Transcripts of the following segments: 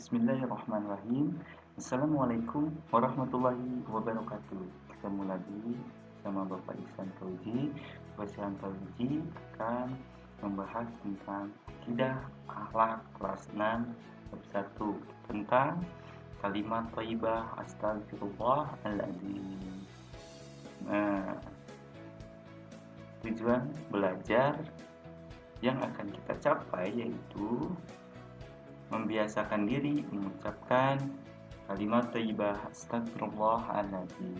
Bismillahirrahmanirrahim. Assalamualaikum warahmatullahi wabarakatuh. Ketemu lagi sama Bapak Ihsan Fauzi. Bapak Ihsan Fauzi akan membahas tentang akidah akhlak kelas 6 bab 1 tentang kalimat thayyibah astagfirullahaladzim. Nah, tujuan belajar yang akan kita capai yaitu membiasakan diri mengucapkan kalimat thayyibah astagfirullahaladzim.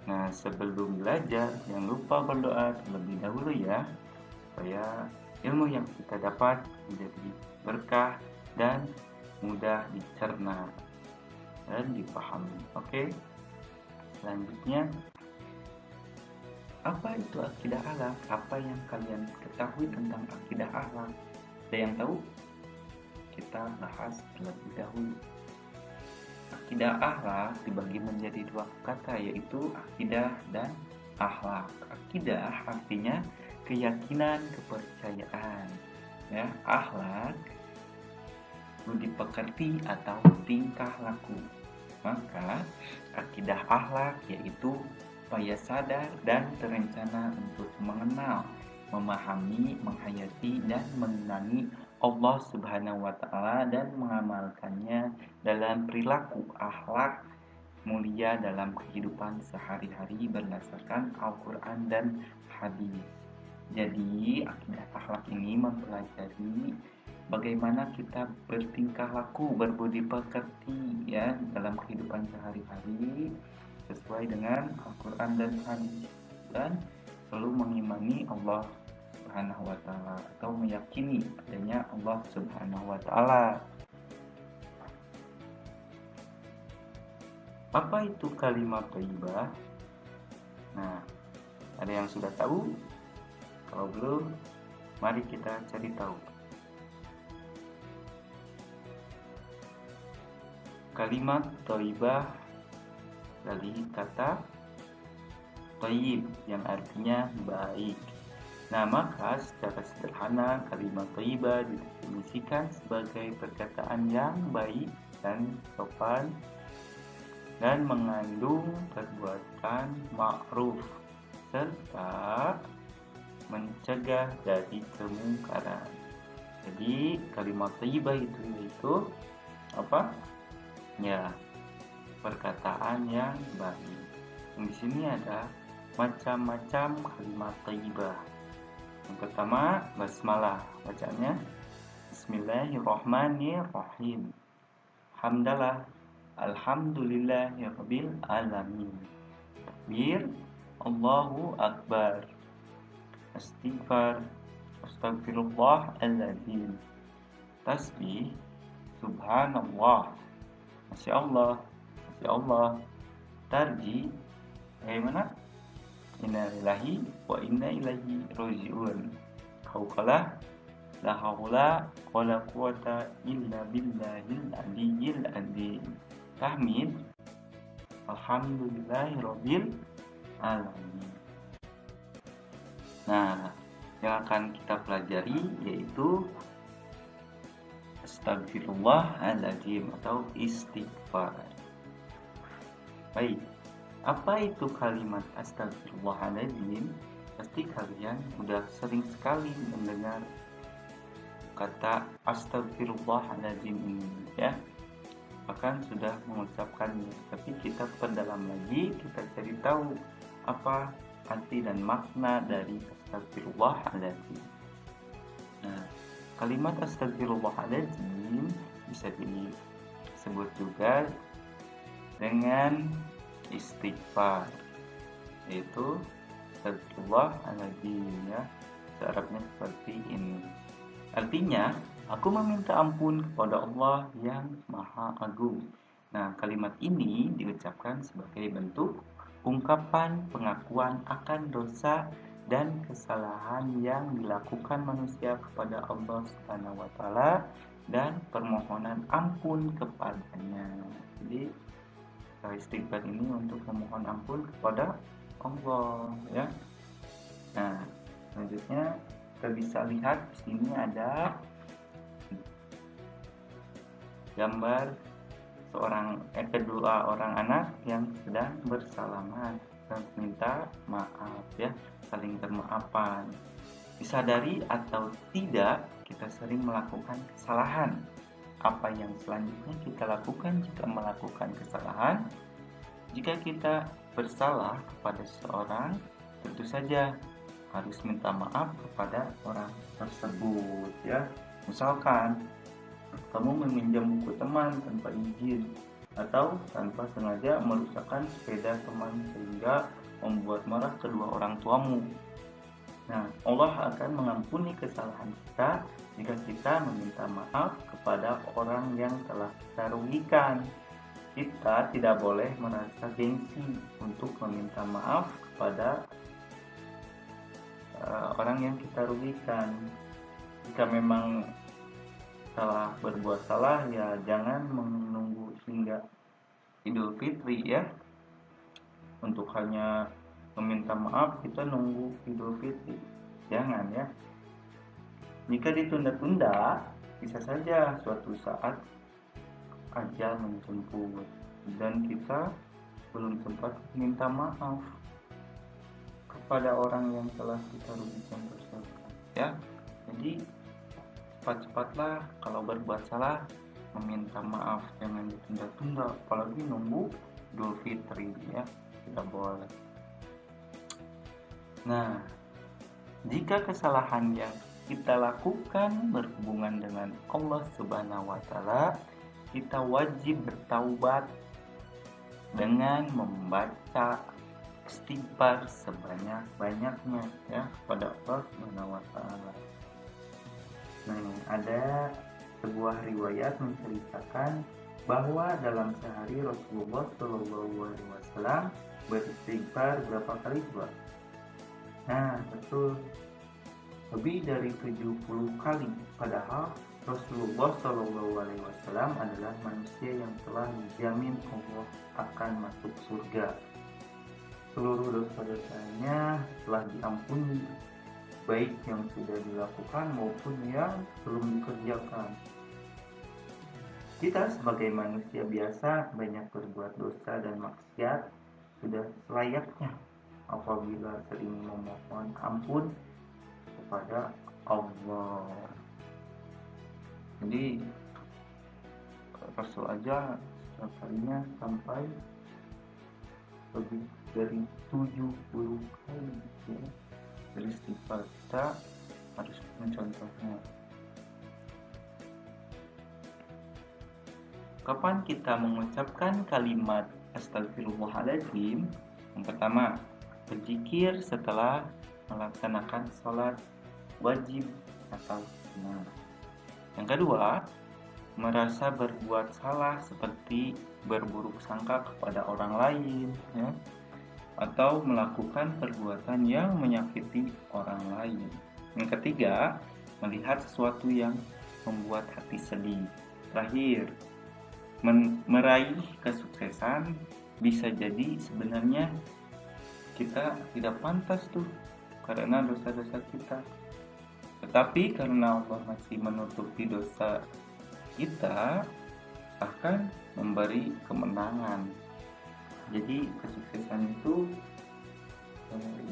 Nah, sebelum belajar jangan lupa berdoa terlebih dahulu ya, supaya ilmu yang kita dapat menjadi berkah dan mudah dicerna dan dipahami. Oke. Selanjutnya, apa itu akidah akhlak? Apa yang kalian ketahui tentang akidah akhlak? Ada yang tahu? Kita bahas terlebih dahulu. Akidah akhlak dibagi menjadi dua kata, yaitu akidah dan akhlak. Akidah artinya keyakinan, kepercayaan. Ya, akhlak budi pekerti atau tingkah laku. Maka akidah akhlak yaitu upaya sadar dan terencana untuk mengenal, memahami, menghayati, dan mengenali Allah Subhanahu wa Ta'ala dan mengamalkannya dalam perilaku akhlak mulia dalam kehidupan sehari-hari berdasarkan Al-Quran dan hadis. Jadi, akidah akhlak ini mempelajari bagaimana kita bertingkah laku, berbudi pekerti ya dalam kehidupan sehari-hari sesuai dengan Al-Quran dan hadis, dan selalu mengimani Allah Subhanahu wa Ta'ala atau meyakini adanya Allah Subhanahu wa Ta'ala. Apa itu kalimat thayyibah? Nah, ada yang sudah tahu? Kalau belum, mari kita cari tahu. Kalimat thayyibah dari kata thayyib yang artinya baik. Nah, maka secara sederhana kalimat thayyibah didefinisikan sebagai perkataan yang baik dan sopan dan mengandung perbuatan ma'ruf serta mencegah dari kemungkaran. Jadi kalimat thayyibah itu yaitu apa? Ya, perkataan yang baik. Di sini ada macam-macam kalimat thayyibah. Yang pertama, basmalah. Bacanya Bismillahirrahmanirrahim. Hamdalah. Alhamdulillahirabbil alamin. Takbir. Allahu akbar. Istighfar. Astagfirullahaladzim. Tasbih. Subhanallah. Masya Allah. Ya Allah. Tarji, bagaimana? Inna lillahi wa inna ilaihi raji'un. Qauqalah, la haula wa la quwata illa billahil aliyyil azim. Tahmid, alhamdulillahi rabbil alamin. Nah, yang akan kita pelajari yaitu astagfirullahaladzim atau istighfar. Baik, apa itu kalimat astagfirullahaladzim? Pasti kalian sudah sering sekali mendengar kata astagfirullahaladzim ini ya. Bahkan sudah mengucapkannya. Tapi kita perdalam lagi, kita cari tahu apa arti dan makna dari astagfirullahaladzim. Nah, kalimat astagfirullahaladzim bisa disebut juga dengan istighfar, yaitu astagfirullahaladzim ya. Arabnya seperti ini. Artinya, aku meminta ampun kepada Allah yang Maha Agung. Nah, kalimat ini diucapkan sebagai bentuk ungkapan pengakuan akan dosa dan kesalahan yang dilakukan manusia kepada Allah Subhanahu wa Ta'ala dan permohonan ampun kepadanya. Jadi istighfar ini untuk memohon ampun kepada Allah ya. Nah, selanjutnya kita bisa lihat di sini ada gambar kedua orang anak yang sedang bersalaman dan minta maaf ya, saling bermaafan. Disadari atau tidak, kita sering melakukan kesalahan. Apa yang selanjutnya kita lakukan jika melakukan kesalahan? Jika kita bersalah kepada seseorang, tentu saja harus minta maaf kepada orang tersebut ya. Misalkan kamu meminjam buku teman tanpa izin atau tanpa sengaja merusakkan sepeda teman sehingga membuat marah kedua orang tuamu. Nah, Allah akan mengampuni kesalahan kita jika kita meminta maaf kepada orang yang telah kita rugikan. Kita tidak boleh merasa gengsi untuk meminta maaf kepada orang yang kita rugikan. Jika memang telah berbuat salah, ya jangan menunggu hingga Idul Fitri ya. Untuk hanya meminta maaf kita nunggu Idul Fitri, jangan ya. Jika ditunda-tunda, bisa saja suatu saat ajal menjemput dan kita belum sempat minta maaf kepada orang yang telah kita rugikan tersebut ya. Jadi cepat-cepatlah kalau berbuat salah meminta maaf, jangan ditunda-tunda, apalagi nunggu Idul Fitri ya, tidak boleh. Nah, jika kesalahan yang kita lakukan berhubungan dengan Allah Subhanahu wa Ta'ala, kita wajib bertaubat dengan membaca istighfar sebanyak-banyaknya ya kepada Allah Subhanahu wa Ta'ala. Nah, ada sebuah riwayat menceritakan bahwa dalam sehari Rasulullah SAW beristighfar berapa kali coba? Nah, betul, lebih dari 70 kali. Padahal Rasulullah SAW adalah manusia yang telah dijamin Allah akan masuk surga. Seluruh dosa-dosanya telah diampuni, baik yang sudah dilakukan maupun yang belum dikerjakan. Kita sebagai manusia biasa banyak berbuat dosa dan maksiat, sudah selayaknya apabila sering memohon ampun kepada Allah. Jadi Rasul aja setiap harinya sampai lebih dari 70 kali ya. Dari istighfar, kita harus mencontohnya. Kapan kita mengucapkan kalimat astagfirullahaladzim? Yang pertama, berzikir setelah melaksanakan sholat wajib atau sunnah. Yang kedua, merasa berbuat salah seperti berburuk sangka kepada orang lain ya, atau melakukan perbuatan yang menyakiti orang lain. Yang ketiga, melihat sesuatu yang membuat hati sedih. Terakhir, meraih kesuksesan. Bisa jadi sebenarnya kita tidak pantas tuh karena dosa-dosa kita, tetapi karena Allah masih menutupi dosa kita, akan memberi kemenangan. Jadi kesuksesan itu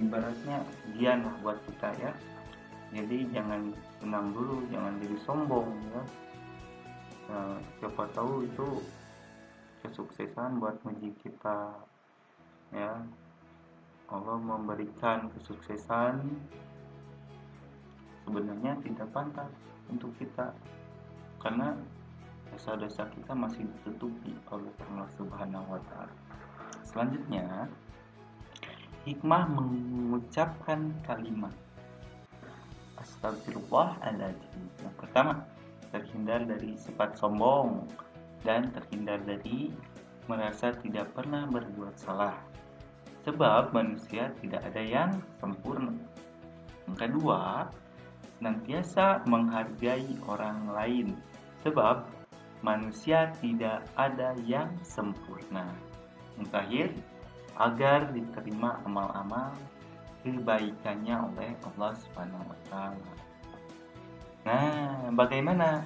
ibaratnya ujian lah buat kita ya. Jadi jangan tenang dulu, jangan jadi sombong ya. Siapa tahu itu kesuksesan buat uji kita ya. Allah memberikan kesuksesan sebenarnya tidak pantas untuk kita karena dosa-dosa kita masih ditutupi oleh Allah Subhanahu wa Ta'ala. Selanjutnya, hikmah mengucapkan kalimat astagfirullahaladzim. Yang pertama, terhindar dari sifat sombong dan terhindar dari merasa tidak pernah berbuat salah, sebab manusia tidak ada yang sempurna. Yang kedua, senantiasa menghargai orang lain, sebab manusia tidak ada yang sempurna. Yang terakhir, agar diterima amal-amal kebaikannya oleh Allah Subhanahu wa Ta'ala. Nah, bagaimana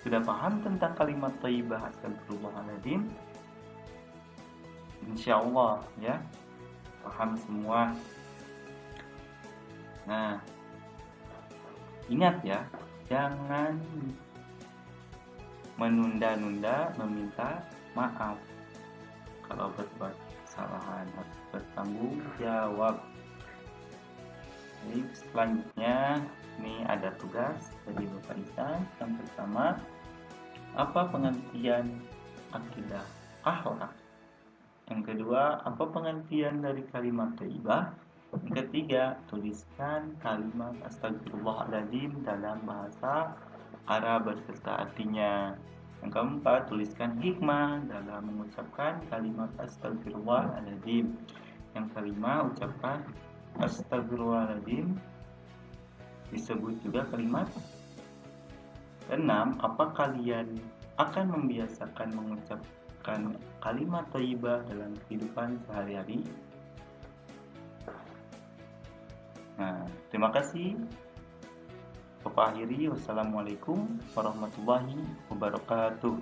Sudah paham tentang kalimat thayyibah astagfirullahaladzim? Insya Allah ya, paham semua. Nah, ingat ya, jangan menunda-nunda meminta maaf. Kalau berbuat kesalahan harus bertanggung jawab. Jadi selanjutnya ini ada tugas dari Bapak Isan. Yang pertama, apa pengertian akidah akhlak? Yang kedua, apa pengertian dari kalimat thayyibah? Yang ketiga, tuliskan kalimat astagfirullahaladzim dalam bahasa Arab beserta artinya. Yang keempat, tuliskan hikmah dalam mengucapkan kalimat astagfirullahaladzim. Yang kelima, ucapkan astagfirullahaladzim disebut juga kalimat. Enam, apa kalian akan membiasakan mengucapkan kalimat thayyibah dalam kehidupan sehari-hari? Nah, terima kasih. Bapak akhiri, wassalamualaikum warahmatullahi wabarakatuh.